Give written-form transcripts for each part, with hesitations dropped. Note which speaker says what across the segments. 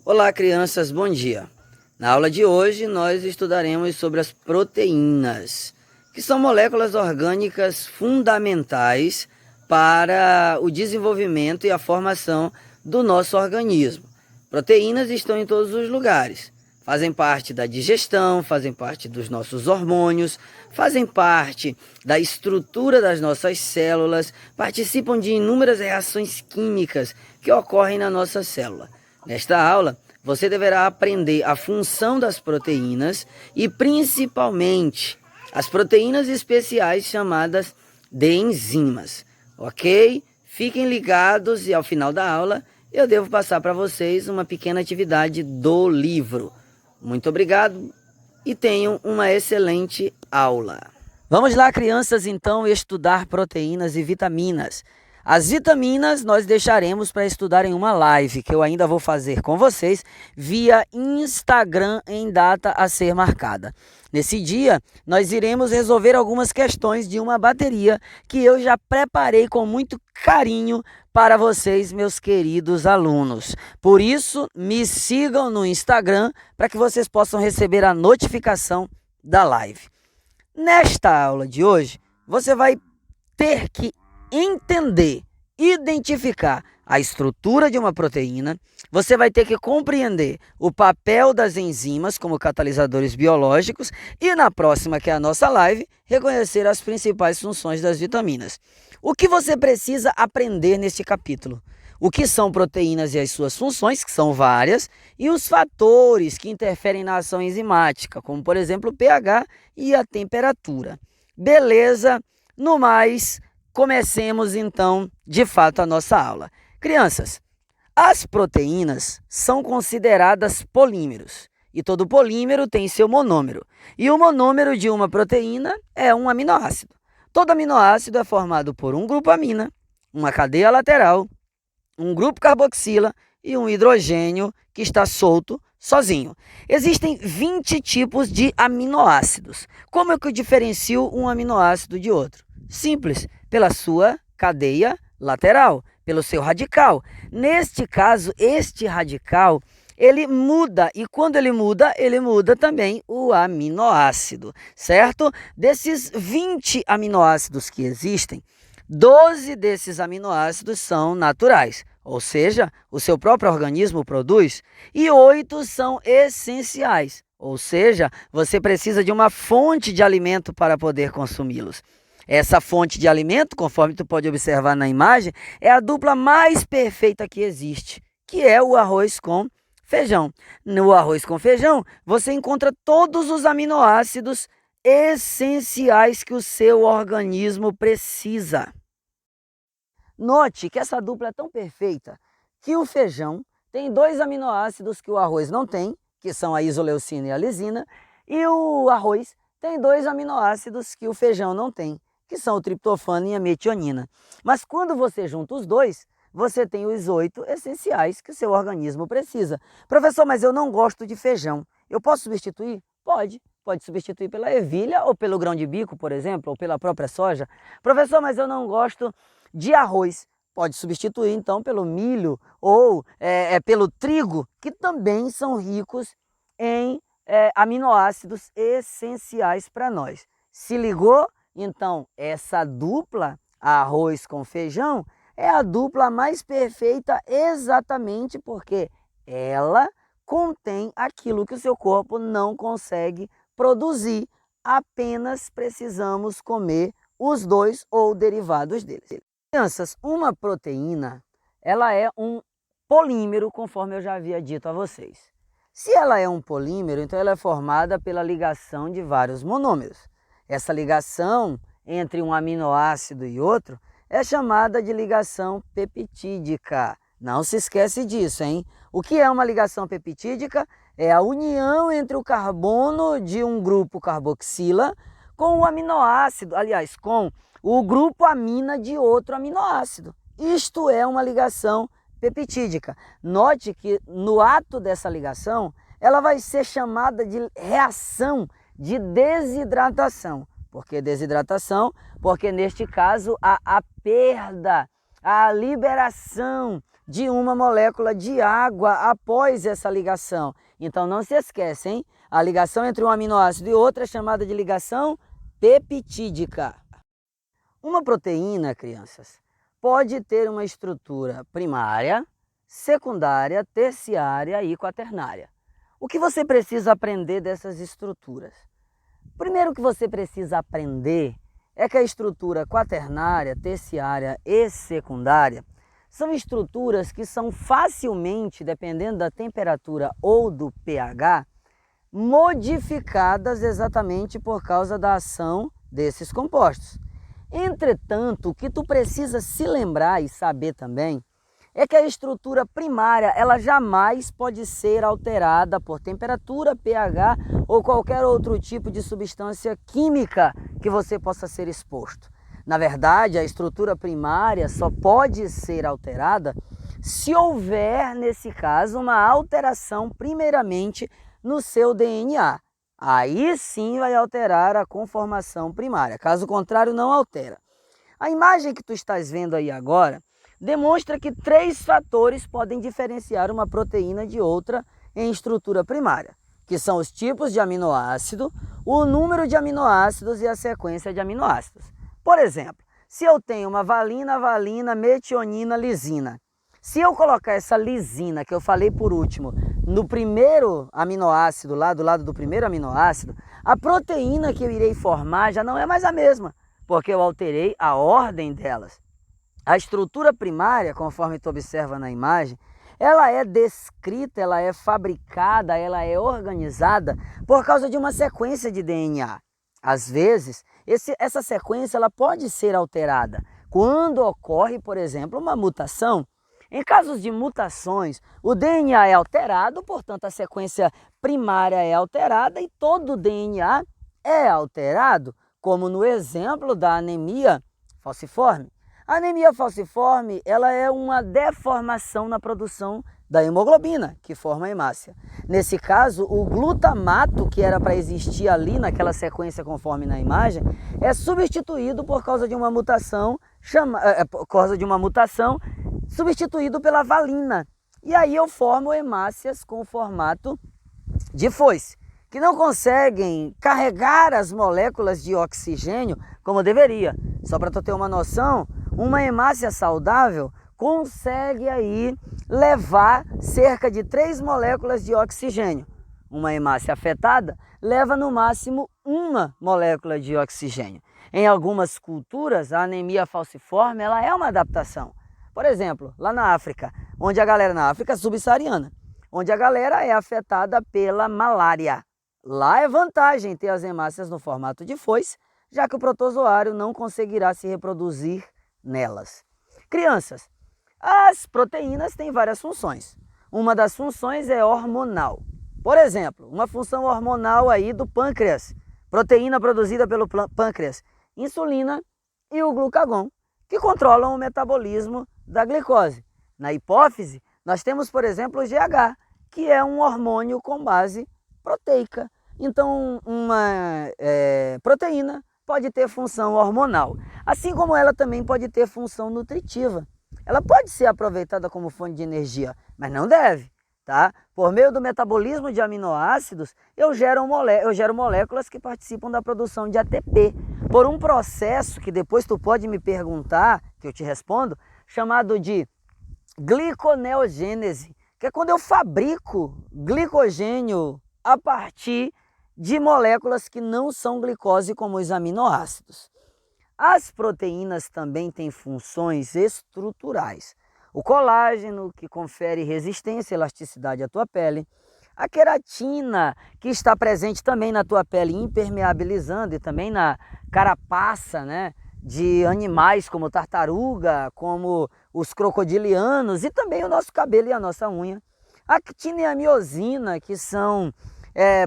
Speaker 1: Olá, crianças, bom dia. Na aula de hoje, nós estudaremos sobre as proteínas, que são moléculas orgânicas fundamentais para o desenvolvimento e a formação do nosso organismo. Proteínas estão em todos os lugares. Fazem parte da digestão, fazem parte dos nossos hormônios, fazem parte da estrutura das nossas células, participam de inúmeras reações químicas que ocorrem na nossa célula. Nesta aula, você deverá aprender a função das proteínas e, principalmente, as proteínas especiais chamadas de enzimas, ok? Fiquem ligados e, ao final da aula, eu devo passar para vocês uma pequena atividade do livro. Muito obrigado e tenham uma excelente aula. Vamos lá, crianças, então, estudar proteínas e vitaminas. As vitaminas nós deixaremos para estudar em uma live que eu ainda vou fazer com vocês via Instagram em data a ser marcada. Nesse dia, nós iremos resolver algumas questões de uma bateria que eu já preparei com muito carinho para vocês, meus queridos alunos. Por isso, me sigam no Instagram para que vocês possam receber a notificação da live. Nesta aula de hoje, você vai ter que entender, identificar a estrutura de uma proteína, você vai ter que compreender o papel das enzimas como catalisadores biológicos e na próxima, que é a nossa live, reconhecer as principais funções das vitaminas. O que você precisa aprender neste capítulo? O que são proteínas e as suas funções, que são várias, e os fatores que interferem na ação enzimática, como por exemplo o pH e a temperatura. Beleza? No mais, comecemos então, de fato, a nossa aula. Crianças, as proteínas são consideradas polímeros e todo polímero tem seu monômero. E o monômero de uma proteína é um aminoácido. Todo aminoácido é formado por um grupo amina, uma cadeia lateral, um grupo carboxila e um hidrogênio que está solto sozinho. Existem 20 tipos de aminoácidos. Como é que eu diferencio um aminoácido de outro? Simples, pela sua cadeia lateral, pelo seu radical. Neste caso, este radical, ele muda, e quando ele muda também o aminoácido, certo? Desses 20 aminoácidos que existem, 12 desses aminoácidos são naturais, ou seja, o seu próprio organismo produz, e 8 são essenciais, ou seja, você precisa de uma fonte de alimento para poder consumi-los. Essa fonte de alimento, conforme tu pode observar na imagem, é a dupla mais perfeita que existe, que é o arroz com feijão. No arroz com feijão, você encontra todos os aminoácidos essenciais que o seu organismo precisa. Note que essa dupla é tão perfeita que o feijão tem 2 aminoácidos que o arroz não tem, que são a isoleucina e a lisina, e o arroz tem 2 aminoácidos que o feijão não tem, que são o triptofano e a metionina. Mas quando você junta os dois, você tem os 8 essenciais que o seu organismo precisa. Professor, mas eu não gosto de feijão. Eu posso substituir? Pode. Pode substituir pela ervilha ou pelo grão de bico, por exemplo, ou pela própria soja. Professor, mas eu não gosto de arroz. Pode substituir então pelo milho ou pelo trigo, que também são ricos em aminoácidos essenciais para nós. Se ligou? Então, essa dupla, arroz com feijão, é a dupla mais perfeita exatamente porque ela contém aquilo que o seu corpo não consegue produzir. Apenas precisamos comer os dois ou derivados deles. Crianças, uma proteína, ela é um polímero, conforme eu já havia dito a vocês. Se ela é um polímero, então ela é formada pela ligação de vários monômeros. Essa ligação entre um aminoácido e outro é chamada de ligação peptídica. Não se esquece disso, hein? O que é uma ligação peptídica? É a união entre o carbono de um grupo carboxila com o aminoácido, aliás, com o grupo amina de outro aminoácido. Isto é uma ligação peptídica. Note que no ato dessa ligação, ela vai ser chamada de reação de desidratação. Por que desidratação? Porque neste caso há a perda, a liberação de uma molécula de água após essa ligação. Então não se esquece, hein? A ligação entre um aminoácido e outro é chamada de ligação peptídica. Uma proteína, crianças, pode ter uma estrutura primária, secundária, terciária e quaternária. O que você precisa aprender dessas estruturas? Primeiro que você precisa aprender é que a estrutura quaternária, terciária e secundária são estruturas que são facilmente, dependendo da temperatura ou do pH, modificadas exatamente por causa da ação desses compostos. Entretanto, o que tu precisa se lembrar e saber também é que a estrutura primária ela jamais pode ser alterada por temperatura, pH ou qualquer outro tipo de substância química que você possa ser exposto. Na verdade, a estrutura primária só pode ser alterada se houver, nesse caso, uma alteração primeiramente no seu DNA. Aí sim vai alterar a conformação primária, caso contrário não altera. A imagem que tu estás vendo aí agora demonstra que 3 fatores podem diferenciar uma proteína de outra em estrutura primária, que são os tipos de aminoácido, o número de aminoácidos e a sequência de aminoácidos. Por exemplo, se eu tenho uma valina, metionina, lisina, se eu colocar essa lisina, que eu falei por último, no primeiro aminoácido, lá do lado do primeiro aminoácido, a proteína que eu irei formar já não é mais a mesma, porque eu alterei a ordem delas. A estrutura primária, conforme tu observa na imagem, ela é descrita, ela é fabricada, ela é organizada por causa de uma sequência de DNA. Às vezes, essa sequência ela pode ser alterada quando ocorre, por exemplo, uma mutação. Em casos de mutações, o DNA é alterado, portanto a sequência primária é alterada e todo o DNA é alterado, como no exemplo da anemia falciforme. A anemia falciforme ela é uma deformação na produção da hemoglobina, que forma a hemácia. Nesse caso, o glutamato, que era para existir ali naquela sequência conforme na imagem, é substituído por causa de uma mutação, substituído pela valina. E aí eu formo hemácias com formato de foice, que não conseguem carregar as moléculas de oxigênio como deveria. Só para tu ter uma noção, uma hemácia saudável consegue aí levar cerca de 3 moléculas de oxigênio. Uma hemácia afetada leva no máximo 1 molécula de oxigênio. Em algumas culturas, a anemia falciforme ela é uma adaptação. Por exemplo, lá na África, na África subsaariana, onde a galera é afetada pela malária. Lá é vantagem ter as hemácias no formato de foice, já que o protozoário não conseguirá se reproduzir nelas. Crianças, as proteínas têm várias funções. Uma das funções é hormonal. Por exemplo, uma função hormonal aí do pâncreas, proteína produzida pelo pâncreas, insulina e o glucagon, que controlam o metabolismo da glicose. Na hipófise, nós temos, por exemplo, o GH, que é um hormônio com base proteica. Então, uma proteína pode ter função hormonal, assim como ela também pode ter função nutritiva. Ela pode ser aproveitada como fonte de energia, mas não deve, tá? Por meio do metabolismo de aminoácidos, eu gero moléculas que participam da produção de ATP, por um processo que depois tu pode me perguntar, que eu te respondo, chamado de gliconeogênese, que é quando eu fabrico glicogênio a partir de moléculas que não são glicose, como os aminoácidos. As proteínas também têm funções estruturais. O colágeno, que confere resistência e elasticidade à tua pele. A queratina, que está presente também na tua pele, impermeabilizando, e também na carapaça, né, de animais como tartaruga, como os crocodilianos, e também o nosso cabelo e a nossa unha. A actina e a miosina, que são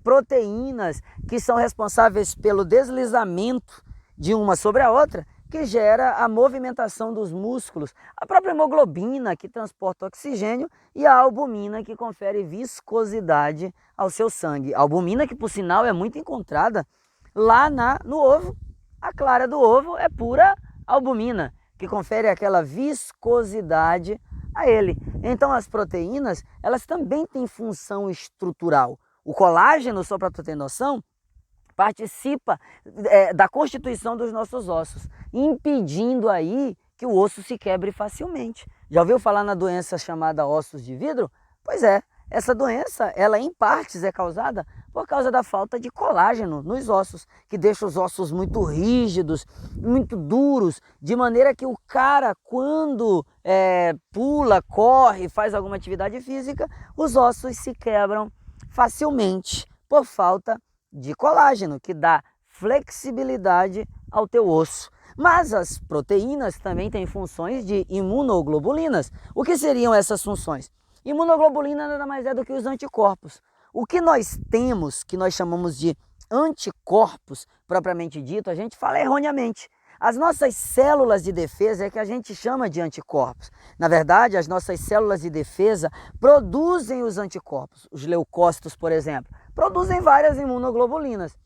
Speaker 1: proteínas que são responsáveis pelo deslizamento de uma sobre a outra, que gera a movimentação dos músculos, a própria hemoglobina, que transporta oxigênio, e a albumina, que confere viscosidade ao seu sangue. A albumina, que por sinal é muito encontrada lá no ovo. A clara do ovo é pura albumina, que confere aquela viscosidade a ele. Então as proteínas, elas também têm função estrutural. O colágeno, só para tu ter noção, participa da constituição dos nossos ossos, impedindo aí que o osso se quebre facilmente. Já ouviu falar na doença chamada ossos de vidro? Pois é, essa doença, ela em partes é causada por causa da falta de colágeno nos ossos, que deixa os ossos muito rígidos, muito duros, de maneira que o cara, quando pula, corre, faz alguma atividade física, os ossos se quebram facilmente por falta de colágeno, que dá flexibilidade ao teu osso. Mas as proteínas também têm funções de imunoglobulinas. O que seriam essas funções? Imunoglobulina nada mais é do que os anticorpos. O que nós temos, que nós chamamos de anticorpos, propriamente dito, a gente fala erroneamente. As nossas células de defesa é que a gente chama de anticorpos. Na verdade, as nossas células de defesa produzem os anticorpos. Os leucócitos, por exemplo, produzem várias imunoglobulinas.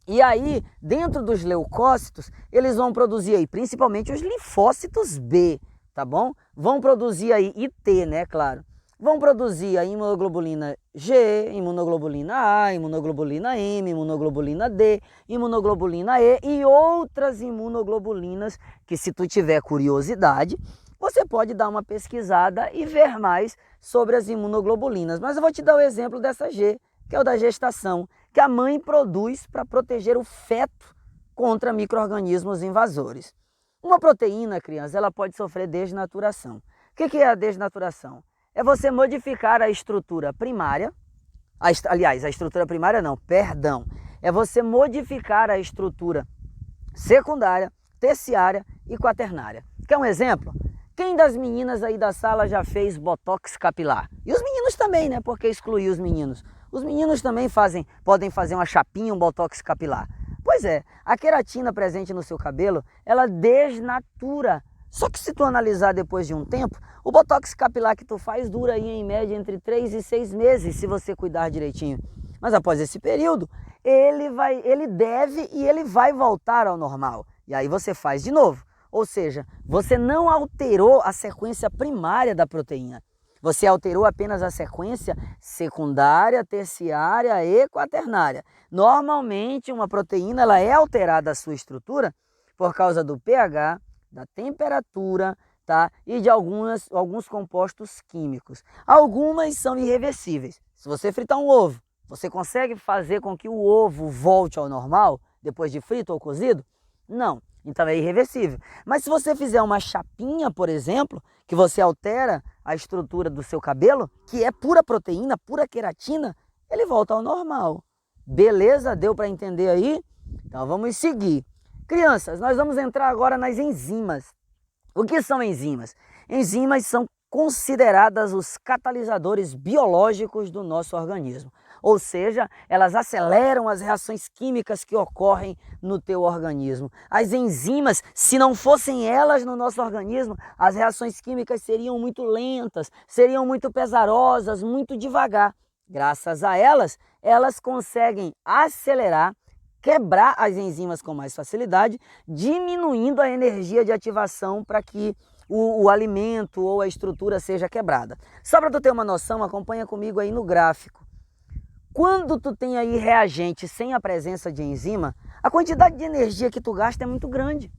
Speaker 1: E aí, dentro dos leucócitos, eles vão produzir aí, principalmente os linfócitos B, tá bom? Vão produzir aí, e T, né, claro. Vão produzir a imunoglobulina G, imunoglobulina A, imunoglobulina M, imunoglobulina D, imunoglobulina E e outras imunoglobulinas que, se tu tiver curiosidade, você pode dar uma pesquisada e ver mais sobre as imunoglobulinas. Mas eu vou te dar o exemplo dessa G, que é o da gestação, que a mãe produz para proteger o feto contra micro-organismos invasores. Uma proteína, criança, ela pode sofrer desnaturação. O que é a desnaturação? É você modificar a estrutura primária, aliás, a estrutura primária não, perdão, é você modificar a estrutura secundária, terciária e quaternária. Quer um exemplo? Quem das meninas aí da sala já fez botox capilar? E os meninos também, né? Por que excluir os meninos? Os meninos também podem fazer uma chapinha, um botox capilar. Pois é, a queratina presente no seu cabelo, ela desnatura. Só que se tu analisar depois de um tempo, o botox capilar que tu faz dura aí em média entre 3 e 6 meses, se você cuidar direitinho. Mas após esse período, ele deve e ele vai voltar ao normal. E aí você faz de novo. Ou seja, você não alterou a sequência primária da proteína. Você alterou apenas a sequência secundária, terciária e quaternária. Normalmente, uma proteína ela é alterada a sua estrutura por causa do pH, da temperatura, tá? E de alguns compostos químicos. Algumas são irreversíveis. Se você fritar um ovo, você consegue fazer com que o ovo volte ao normal depois de frito ou cozido? Não. Então é irreversível. Mas se você fizer uma chapinha, por exemplo, que você altera a estrutura do seu cabelo, que é pura proteína, pura queratina, ele volta ao normal. Beleza? Deu para entender aí? Então vamos seguir. Crianças, nós vamos entrar agora nas enzimas. O que são enzimas? Enzimas são consideradas os catalisadores biológicos do nosso organismo. Ou seja, elas aceleram as reações químicas que ocorrem no teu organismo. As enzimas, se não fossem elas no nosso organismo, as reações químicas seriam muito lentas, seriam muito pesarosas, muito devagar. Graças a elas, elas conseguem acelerar, quebrar as enzimas com mais facilidade, diminuindo a energia de ativação para que o alimento ou a estrutura seja quebrada. Só para tu ter uma noção, acompanha comigo aí no gráfico. Quando tu tem aí reagente sem a presença de enzima, a quantidade de energia que tu gasta é muito grande.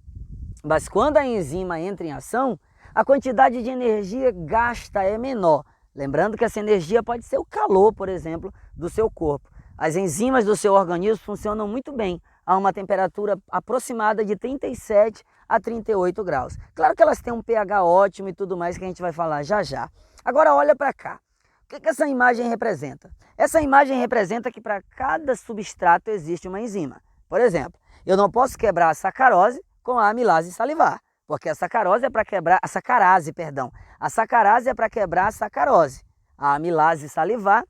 Speaker 1: Mas quando a enzima entra em ação, a quantidade de energia gasta é menor. Lembrando que essa energia pode ser o calor, por exemplo, do seu corpo. As enzimas do seu organismo funcionam muito bem a uma temperatura aproximada de 37 a 38 graus. Claro que elas têm um pH ótimo e tudo mais que a gente vai falar já já. Agora olha para cá. O que essa imagem representa? Essa imagem representa que para cada substrato existe uma enzima. Por exemplo, eu não posso quebrar a sacarose com a amilase salivar, porque a sacarose é para quebrar a sacarase, perdão. A sacarase é para quebrar a sacarose. A amilase salivar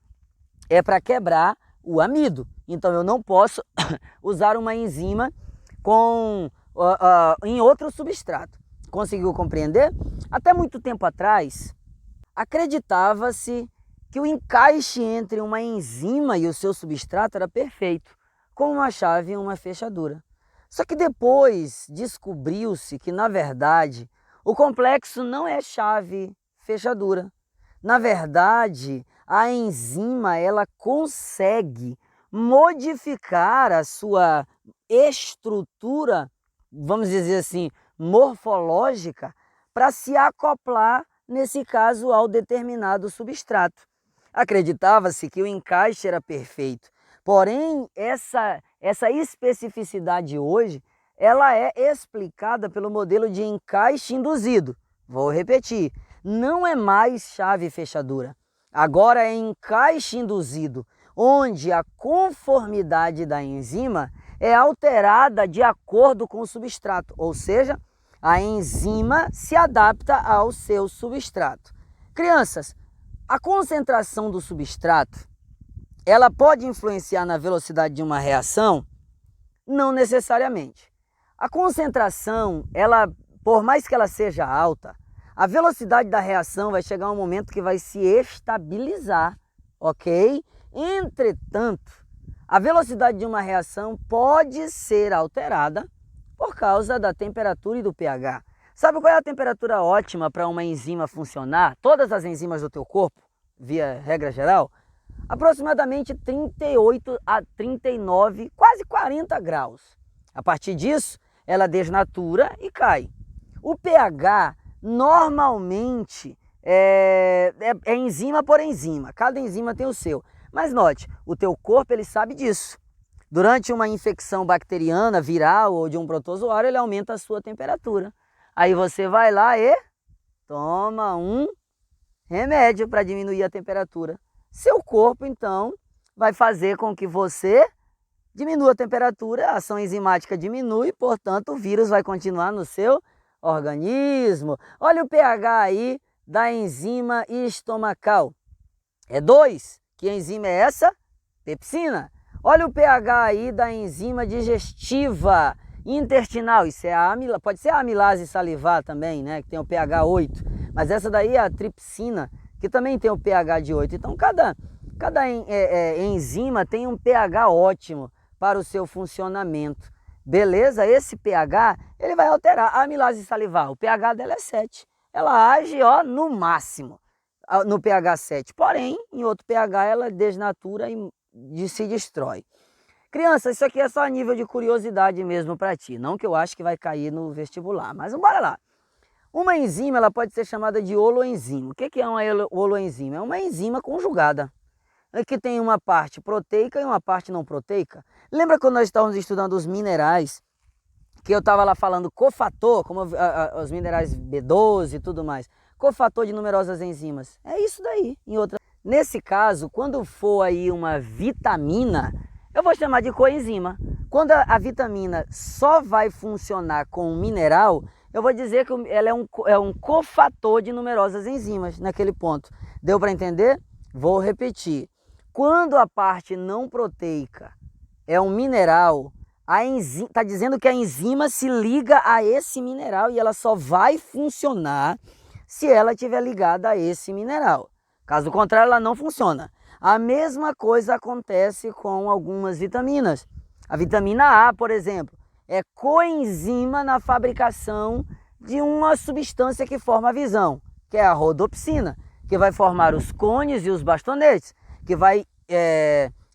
Speaker 1: é para quebrar o amido. Então eu não posso usar uma enzima em outro substrato. Conseguiu compreender? Até muito tempo atrás, acreditava-se que o encaixe entre uma enzima e o seu substrato era perfeito, com uma chave e uma fechadura. Só que depois descobriu-se que, na verdade, o complexo não é chave, fechadura. Na verdade, a enzima ela consegue modificar a sua estrutura, vamos dizer assim, morfológica, para se acoplar, nesse caso, ao determinado substrato. Acreditava-se que o encaixe era perfeito, porém essa especificidade hoje ela é explicada pelo modelo de encaixe induzido. Vou repetir, não é mais chave e fechadura, agora é encaixe induzido, onde a conformidade da enzima é alterada de acordo com o substrato, ou seja, a enzima se adapta ao seu substrato. Crianças, a concentração do substrato, ela pode influenciar na velocidade de uma reação? Não necessariamente. A concentração, ela, por mais que ela seja alta, a velocidade da reação vai chegar um momento que vai se estabilizar, ok? Entretanto, a velocidade de uma reação pode ser alterada por causa da temperatura e do pH. Sabe qual é a temperatura ótima para uma enzima funcionar? Todas as enzimas do teu corpo, via regra geral, aproximadamente 38 a 39, quase 40 graus. A partir disso, ela desnatura e cai. O pH normalmente é enzima por enzima, cada enzima tem o seu. Mas note, o teu corpo ele sabe disso. Durante uma infecção bacteriana, viral ou de um protozoário, ele aumenta a sua temperatura. Aí você vai lá e toma um remédio para diminuir a temperatura. Seu corpo, então, vai fazer com que você diminua a temperatura, a ação enzimática diminui, portanto, o vírus vai continuar no seu organismo. Olha o pH aí da enzima estomacal. É 2. Que enzima é essa? Pepsina. Olha o pH aí da enzima digestiva intestinal. Isso é pode ser a amilase salivar também, né? Que tem o pH 8. Mas essa daí é a tripsina, que também tem o pH de 8. Então, cada enzima tem um pH ótimo para o seu funcionamento. Beleza? Esse pH, ele vai alterar. A amilase salivar, o pH dela é 7. Ela age, ó, no máximo, no pH 7. Porém, em outro pH, ela desnatura e se destrói. Criança, isso aqui é só a nível de curiosidade mesmo para ti. Não que eu acho que vai cair no vestibular, mas bora lá. Uma enzima, ela pode ser chamada de holoenzima. O que é uma holoenzima? É uma enzima conjugada, que tem uma parte proteica e uma parte não proteica. Lembra quando nós estávamos estudando os minerais, que eu estava lá falando cofator, como os minerais B12 e tudo mais, cofator de numerosas enzimas? É isso daí. Nesse caso, quando for aí uma vitamina, eu vou chamar de coenzima. Quando a vitamina só vai funcionar com um mineral, eu vou dizer que ela é um cofator de numerosas enzimas naquele ponto. Deu para entender? Vou repetir. Quando a parte não proteica é um mineral, está dizendo que a enzima se liga a esse mineral e ela só vai funcionar se ela estiver ligada a esse mineral. Caso contrário, ela não funciona. A mesma coisa acontece com algumas vitaminas. A vitamina A, por exemplo, é coenzima na fabricação de uma substância que forma a visão, que é a rodopsina, que vai formar os cones e os bastonetes, que vai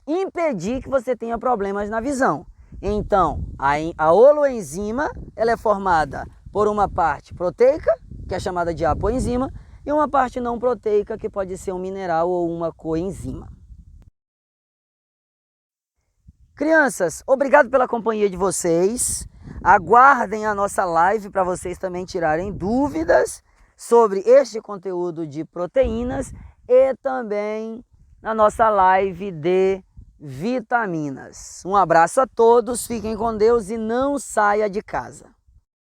Speaker 1: impedir que você tenha problemas na visão. Então, a holoenzima ela é formada por uma parte proteica, que é chamada de apoenzima, e uma parte não proteica, que pode ser um mineral ou uma coenzima. Crianças, obrigado pela companhia de vocês. Aguardem a nossa live para vocês também tirarem dúvidas sobre este conteúdo de proteínas e também na nossa live de vitaminas. Um abraço a todos, fiquem com Deus e não saia de casa.